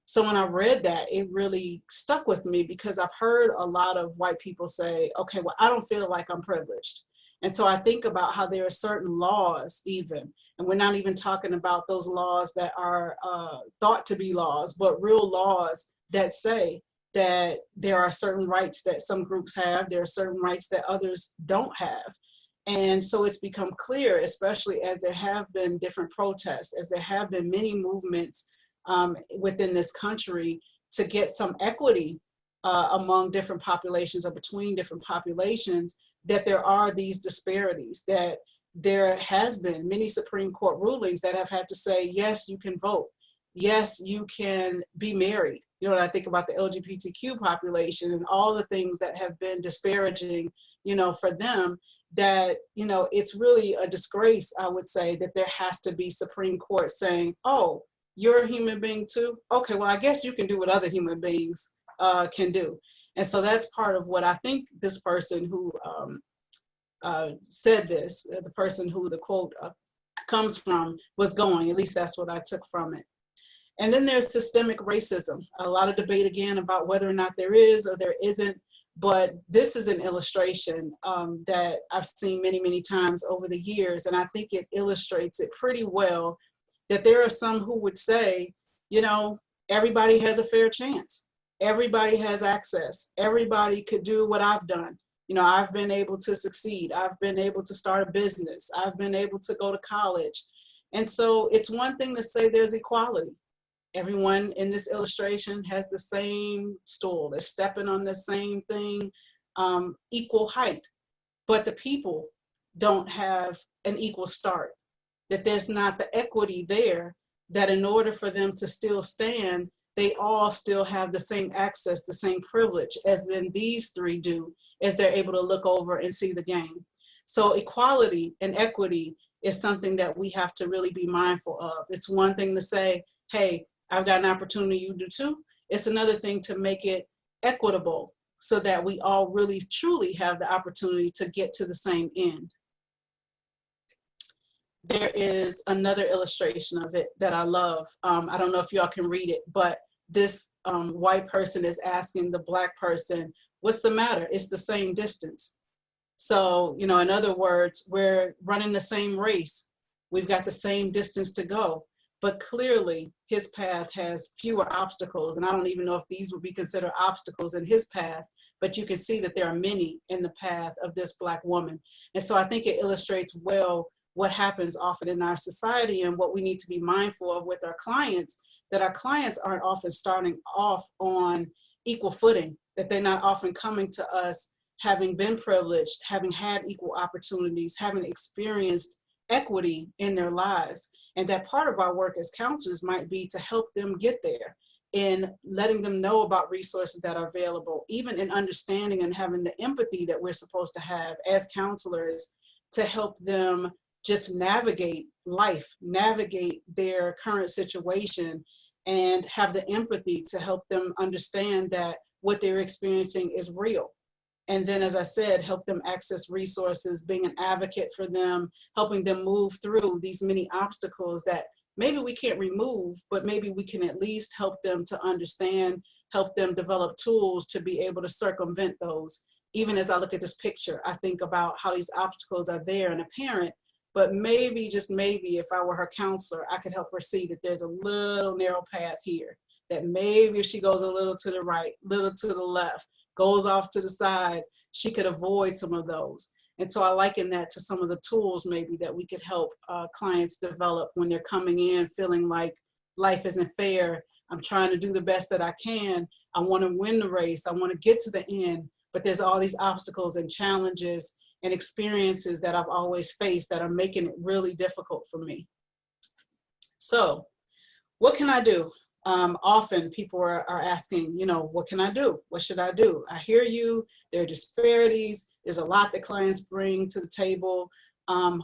So when I read that, it really stuck with me because I've heard a lot of white people say, okay, well, I don't feel like I'm privileged. And so I think about how there are certain laws even, and we're not even talking about those laws that are thought to be laws, but real laws that say that there are certain rights that some groups have, there are certain rights that others don't have. And so it's become clear, especially as there have been different protests, as there have been many movements within this country to get some equity among different populations or between different populations, that there are these disparities, that there has been many Supreme Court rulings that have had to say, yes, you can vote. Yes, you can be married. You know, when I think about the LGBTQ population and all the things that have been disparaging, you know, for them, that, you know, it's really a disgrace, I would say, that there has to be Supreme Court saying, oh, you're a human being too? Okay, well, I guess you can do what other human beings can do. And so that's part of what I think this person who said this, the person who the quote comes from, was going. At least that's what I took from it. And then there's systemic racism. A lot of debate again about whether or not there is or there isn't. But this is an illustration that I've seen many, many times over the years. And I think it illustrates it pretty well, that there are some who would say, you know, everybody has a fair chance. Everybody has access. Everybody could do what I've done. You know, I've been able to succeed. I've been able to start a business. I've been able to go to college. And so it's one thing to say there's equality. Everyone in this illustration has the same stool. They're stepping on the same thing, equal height. But the people don't have an equal start. That there's not the equity there, that in order for them to still stand, they all still have the same access, the same privilege as then these three do, as they're able to look over and see the game. So equality and equity is something that we have to really be mindful of. It's one thing to say, hey, I've got an opportunity, you do too. It's another thing to make it equitable so that we all really truly have the opportunity to get to the same end. There is another illustration of it that I love. I don't know if y'all can read it, but this white person is asking the Black person, what's the matter? It's the same distance. So, you know, in other words, we're running the same race. We've got the same distance to go, but clearly his path has fewer obstacles. And I don't even know if these would be considered obstacles in his path, but you can see that there are many in the path of this Black woman. And so I think it illustrates well what happens often in our society and what we need to be mindful of with our clients, that our clients aren't often starting off on equal footing, that they're not often coming to us having been privileged, having had equal opportunities, having experienced equity in their lives. And that part of our work as counselors might be to help them get there, in letting them know about resources that are available, even in understanding and having the empathy that we're supposed to have as counselors to help them just navigate life, navigate their current situation, and have the empathy to help them understand that what they're experiencing is real. And then, as I said, help them access resources, being an advocate for them, helping them move through these many obstacles that maybe we can't remove, but maybe we can at least help them to understand, help them develop tools to be able to circumvent those. Even as I look at this picture, I think about how these obstacles are there and apparent, but maybe, just maybe, if I were her counselor, I could help her see that there's a little narrow path here, that maybe if she goes a little to the right, little to the left, goes off to the side, she could avoid some of those. And so I liken that to some of the tools maybe that we could help clients develop when they're coming in feeling like life isn't fair. I'm trying to do the best that I can. I want to win the race. I want to get to the end, but there's all these obstacles and challenges and experiences that I've always faced that are making it really difficult for me. So what can I do? Often people are asking, you know, what can I do? What should I do? I hear you, there are disparities. There's a lot that clients bring to the table.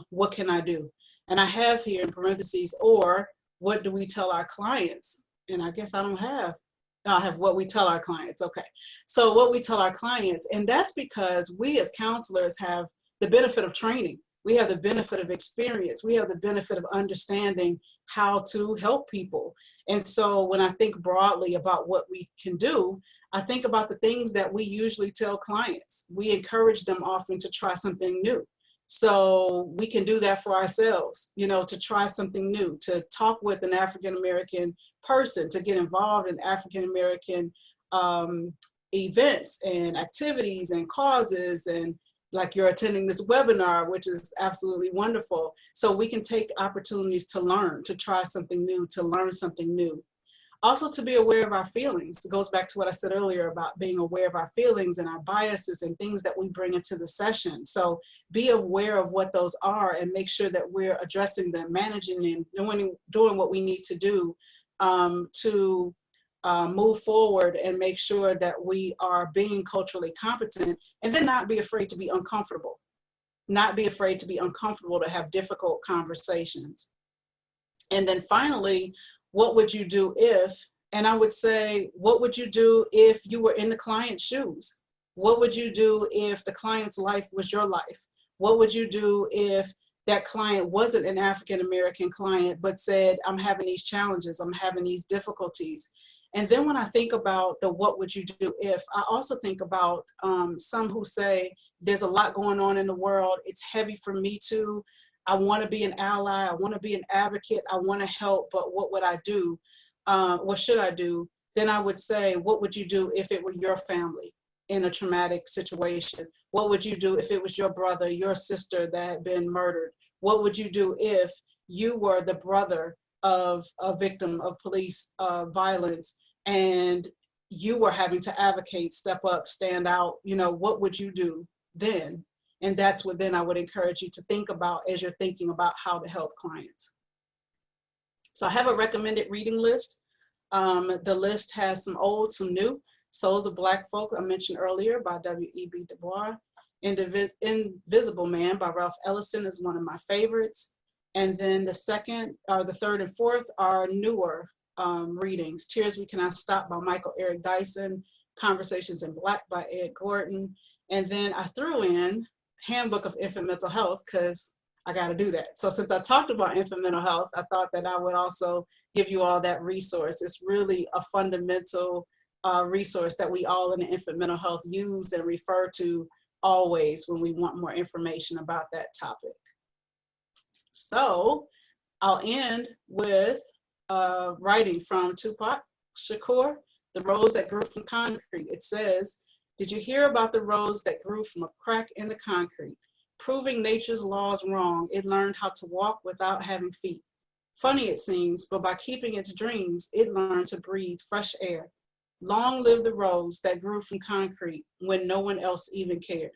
What can I do? And I have here in parentheses, or what do we tell our clients? And I guess I don't have, no, I have what we tell our clients. Okay. So what we tell our clients, and that's because we as counselors have the benefit of training. We have the benefit of experience. We have the benefit of understanding how to help people. And so when I think broadly about what we can do, I think about the things that we usually tell clients. We encourage them often to try something new. So we can do that for ourselves, you know, to try something new, to talk with an African-American person, to get involved in African-American events and activities and causes, and like you're attending this webinar, which is absolutely wonderful. So we can take opportunities to learn, to try something new, to learn something new. Also to be aware of our feelings. It goes back to what I said earlier about being aware of our feelings and our biases and things that we bring into the session. So be aware of what those are and make sure that we're addressing them, managing them, doing what we need to do to move forward and make sure that we are being culturally competent, and then not be afraid to be uncomfortable. Not be afraid to be uncomfortable, to have difficult conversations. And then finally, what would you do if, and I would say, what would you do if you were in the client's shoes? What would you do if the client's life was your life? What would you do if that client wasn't an African-American client, but said, I'm having these challenges, I'm having these difficulties? And then when I think about the what would you do if, I also think about some who say, there's a lot going on in the world, it's heavy for me too. I want to be an ally, I want to be an advocate, I want to help, but what would I do? What should I do? Then I would say, what would you do if it were your family in a traumatic situation? What would you do if it was your brother, your sister that had been murdered? What would you do if you were the brother of a victim of police violence and you were having to advocate, step up, stand out? You know, what would you do then? And that's what then I would encourage you to think about as you're thinking about how to help clients. So I have a recommended reading list. The list has some old, some new. Souls of Black Folk, I mentioned earlier, by W.E.B. Du Bois. Invisible Man by Ralph Ellison is one of my favorites. And then the third and fourth are newer readings. Tears We Cannot Stop by Michael Eric Dyson, Conversations in Black by Ed Gordon. And then I threw in Handbook of Infant Mental Health because I got to do that. So since I talked about infant mental health, I thought that I would also give you all that resource. It's really a fundamental resource that we all in the infant mental health use and refer to always when we want more information about that topic. So I'll end with writing from Tupac Shakur, The Rose That Grew from Concrete. It says, did you hear about the rose that grew from a crack in the concrete? Proving nature's laws wrong, it learned how to walk without having feet. Funny it seems, but by keeping its dreams, it learned to breathe fresh air. Long live the rose that grew from concrete when no one else even cared.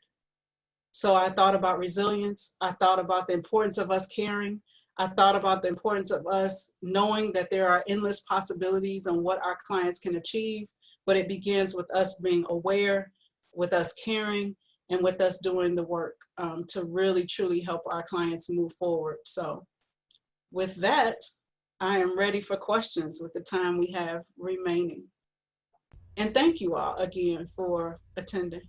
So I thought about resilience. I thought about the importance of us caring. I thought about the importance of us knowing that there are endless possibilities on what our clients can achieve, but it begins with us being aware, with us caring, and with us doing the work to really, truly help our clients move forward. So with that, I am ready for questions with the time we have remaining. And thank you all again for attending.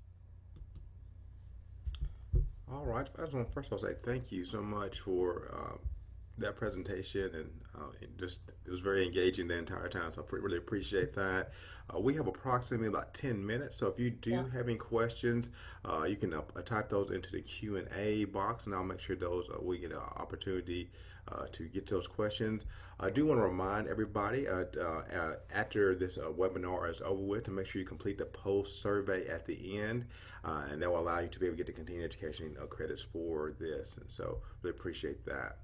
All right. I just want first of all say thank you so much for that presentation, and it was very engaging the entire time. So really appreciate that. We have approximately about 10 minutes. So if you Yeah. do have any questions, you can type those into the Q&A box, and I'll make sure those we get an opportunity to get those questions. I do want to remind everybody after this webinar is over with to make sure you complete the post survey at the end, and that will allow you to be able to get the continuing education credits for this. And so, really appreciate that.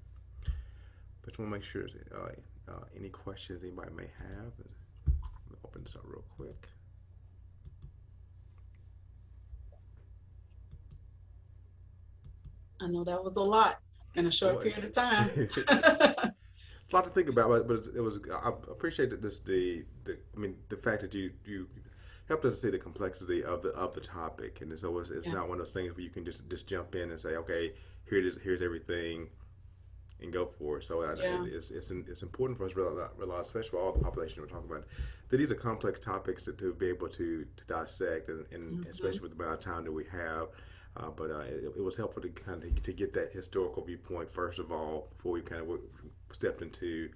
But just want to make sure any questions anybody may have. Let me open this up real quick. I know that was a lot in a short Well, period of time. it's a lot to think about, but it was. I appreciate that I mean the fact that you helped us see the complexity of the topic, and so it's Yeah. not one of those things where you can just jump in and say, okay, here it is, here's everything, and go for it. So Yeah. it's important for us to realize, especially for all the population we're talking about, that these are complex topics to be able to dissect, and Hmm. especially with the amount of time that we have. It was helpful to kind of to get that historical viewpoint first of all before we kind of stepped into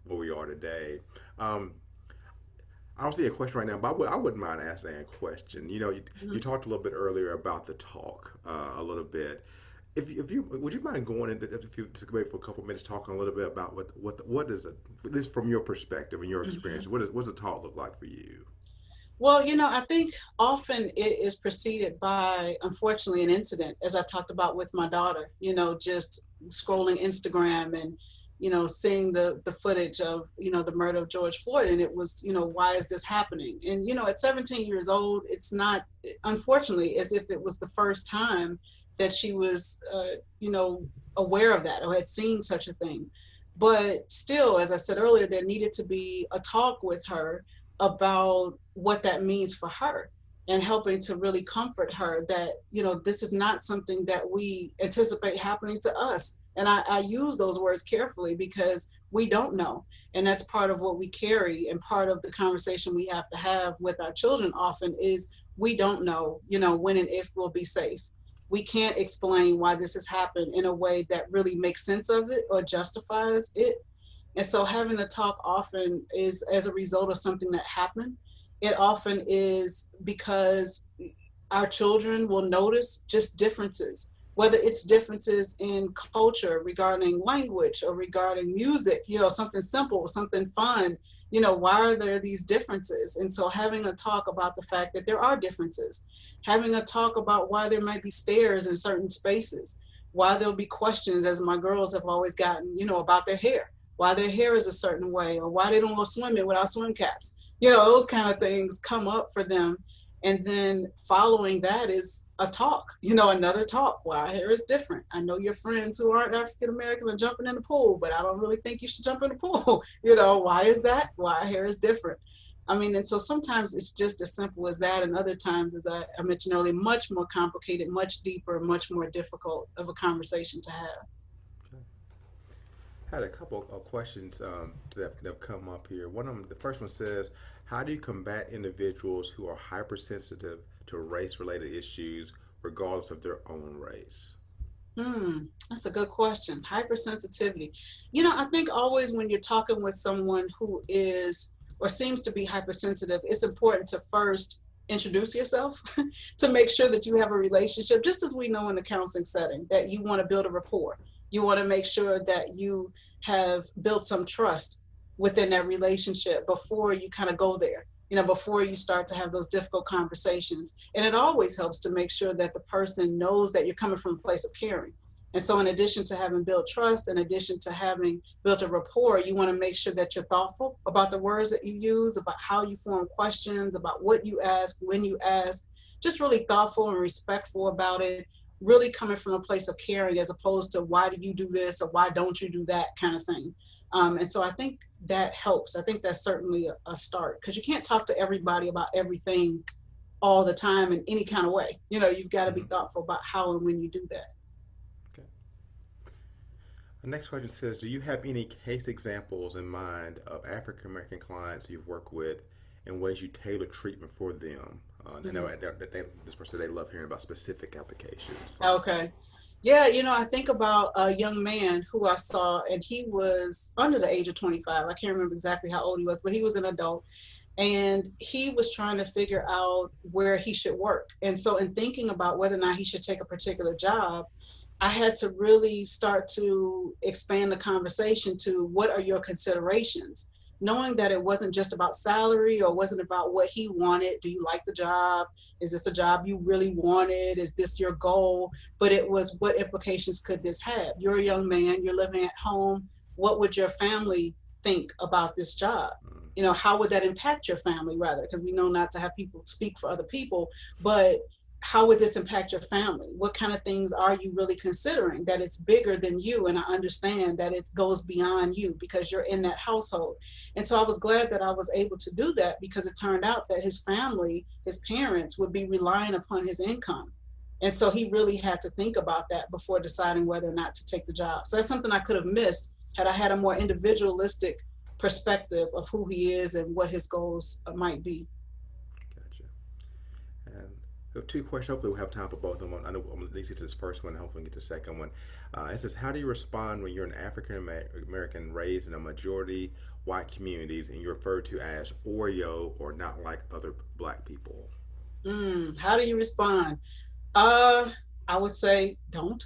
where we are today. Um, I don't see a question right now, but I wouldn't mind asking a question. You Hmm. talked a little bit earlier about the talk a little bit. If you would you mind going into if you just wait for a couple of minutes talking a little bit about what is it, at least from your perspective and your Hmm. experience, what does the talk look like for you? Well, I think often it is preceded by, unfortunately, an incident, as I talked about with my daughter, just scrolling Instagram and, seeing the footage of, the murder of George Floyd. And it was, why is this happening? And, at 17 years old, it's not, unfortunately, as if it was the first time that she was, aware of that or had seen such a thing. But still, as I said earlier, there needed to be a talk with her about what that means for her and helping to really comfort her that this is not something that we anticipate happening to us. And I use those words carefully because we don't know, and that's part of what we carry, and part of the conversation we have to have with our children often is we don't know, when and if we'll be safe. We can't explain why this has happened in a way that really makes sense of it or justifies it. And so having a talk often is as a result of something that happened. It often is because our children will notice just differences, whether it's differences in culture regarding language or regarding music, something simple, something fun. Why are there these differences? And so having a talk about the fact that there are differences, having a talk about why there might be stairs in certain spaces, why there'll be questions, as my girls have always gotten, about their hair, why their hair is a certain way, or why they don't go swimming without swim caps. Those kind of things come up for them. And then following that is a talk, another talk. Why our hair is different. I know your friends who aren't African American are jumping in the pool, but I don't really think you should jump in the pool. Why is that? Why our hair is different. I mean, and so sometimes it's just as simple as that. And other times, as I mentioned earlier, much more complicated, much deeper, much more difficult of a conversation to have. Okay. Had a couple of questions that have come up here. One of them, the first one says, "How do you combat individuals who are hypersensitive to race-related issues, regardless of their own race?" That's a good question. Hypersensitivity. I think always when you're talking with someone who is or seems to be hypersensitive, it's important to first introduce yourself to make sure that you have a relationship, just as we know in the counseling setting, that you want to build a rapport. You want to make sure that you have built some trust within that relationship before you kind of go there, before you start to have those difficult conversations. And it always helps to make sure that the person knows that you're coming from a place of caring. And so, in addition to having built trust, in addition to having built a rapport, you want to make sure that you're thoughtful about the words that you use, about how you form questions, about what you ask, when you ask, just really thoughtful and respectful about it, really coming from a place of caring as opposed to why do you do this or why don't you do that kind of thing. And so I think that helps. I think that's certainly a start because you can't talk to everybody about everything all the time in any kind of way. You've got to be Mm-hmm. thoughtful about how and when you do that. Okay. The next question says, "Do you have any case examples in mind of African American clients you've worked with and ways you tailor treatment for them?" I know Mhm. this person they love hearing about specific applications. So, Okay. Yeah, I think about a young man who I saw, and he was under the age of 25. I can't remember exactly how old he was, but he was an adult. And he was trying to figure out where he should work. And so, in thinking about whether or not he should take a particular job, I had to really start to expand the conversation to what are your considerations, knowing that it wasn't just about salary or wasn't about what he wanted. Do you like the job? Is this a job you really wanted? Is this your goal? But it was, what implications could this have? You're a young man, you're living at home. What would your family think about this job? Mm. How would that impact your family, rather? Because we know not to have people speak for other people, but how would this impact your family? What kind of things are you really considering? That it's bigger than you, and I understand that it goes beyond you because you're in that household. And so I was glad that I was able to do that, because it turned out that his family, his parents, would be relying upon his income. And so he really had to think about that before deciding whether or not to take the job. So that's something I could have missed had I had a more individualistic perspective of who he is and what his goals might be. Gotcha. And we have two questions. Hopefully, we'll have time for both of them. I know I'm at least get to this first one. Hopefully, we get to the second one. It says, "How do you respond when you're an African American raised in a majority white communities and you're referred to as Oreo or not like other black people?" How do you respond? Uh, I would say don't.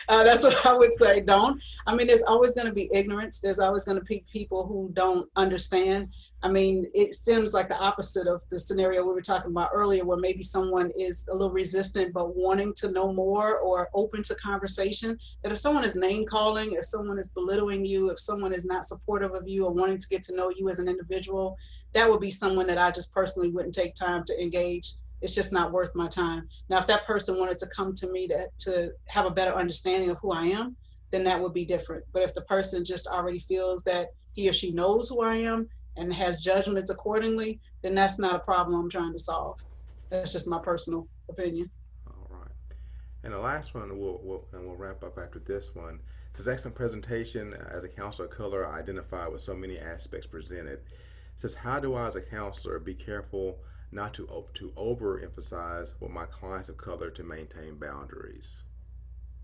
That's what I would say. Don't. I mean, there's always going to be ignorance. There's always going to be people who don't understand. I mean, it seems like the opposite of the scenario we were talking about earlier, where maybe someone is a little resistant but wanting to know more or open to conversation. That if someone is name calling, if someone is belittling you, if someone is not supportive of you or wanting to get to know you as an individual, that would be someone that I just personally wouldn't take time to engage. It's just not worth my time. Now, if that person wanted to come to me to have a better understanding of who I am, then that would be different. But if the person just already feels that he or she knows who I am and has judgments accordingly, then that's not a problem I'm trying to solve. That's just my personal opinion. All right. And the last one, we'll wrap up after this one. It says, "Excellent presentation. As a counselor of color, I identify with so many aspects presented." It says, "How do I, as a counselor, be careful not to overemphasize with my clients of color to maintain boundaries?"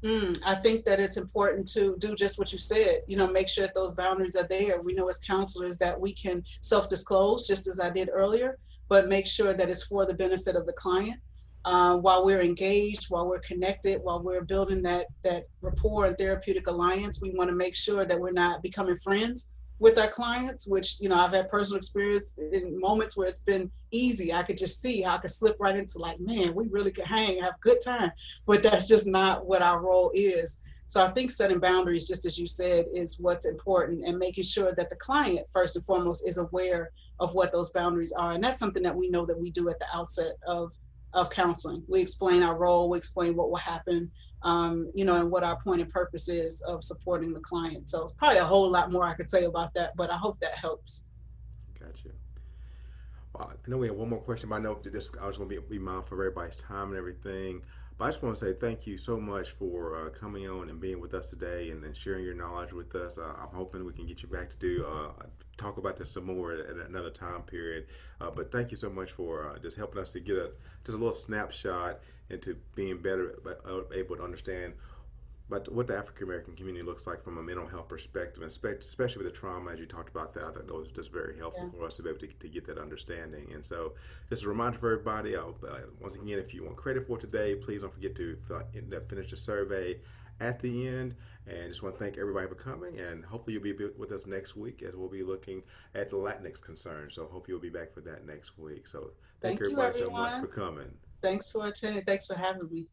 I think that it's important to do just what you said, make sure that those boundaries are there. We know as counselors that we can self-disclose, just as I did earlier, but make sure that it's for the benefit of the client. While we're engaged, while we're connected, while we're building that rapport and therapeutic alliance, we want to make sure that we're not becoming friends with our clients, which, I've had personal experience in moments where it's been easy. I could just see how I could slip right into, like, man, we really could hang, have a good time. But that's just not what our role is. So I think setting boundaries, just as you said, is what's important, and making sure that the client, first and foremost, is aware of what those boundaries are. And that's something that we know that we do at the outset of counseling. We explain our role, we explain what will happen, and what our point and purpose is of supporting the client. So it's probably a whole lot more I could say about that, but I hope that helps. Gotcha. Well, I know we have one more question, but I know that I was going to be mindful of everybody's time and everything. But I just want to say thank you so much for coming on and being with us today and sharing your knowledge with us. I'm hoping we can get you back to talk about this some more at another time period. But thank you so much for just helping us to get just a little snapshot into being better able to understand but what the African American community looks like from a mental health perspective, especially with the trauma, as you talked about that. I think that was just very helpful Yeah. for us to be able to get that understanding. And so, just a reminder for everybody, once again, if you want credit for today, please don't forget to finish the survey at the end. And just want to thank everybody for coming. And hopefully, you'll be with us next week as we'll be looking at the Latinx concerns. So, hope you'll be back for that next week. So, thank Thank you, everybody so much for everyone. coming. Thanks for attending. Thanks for having me.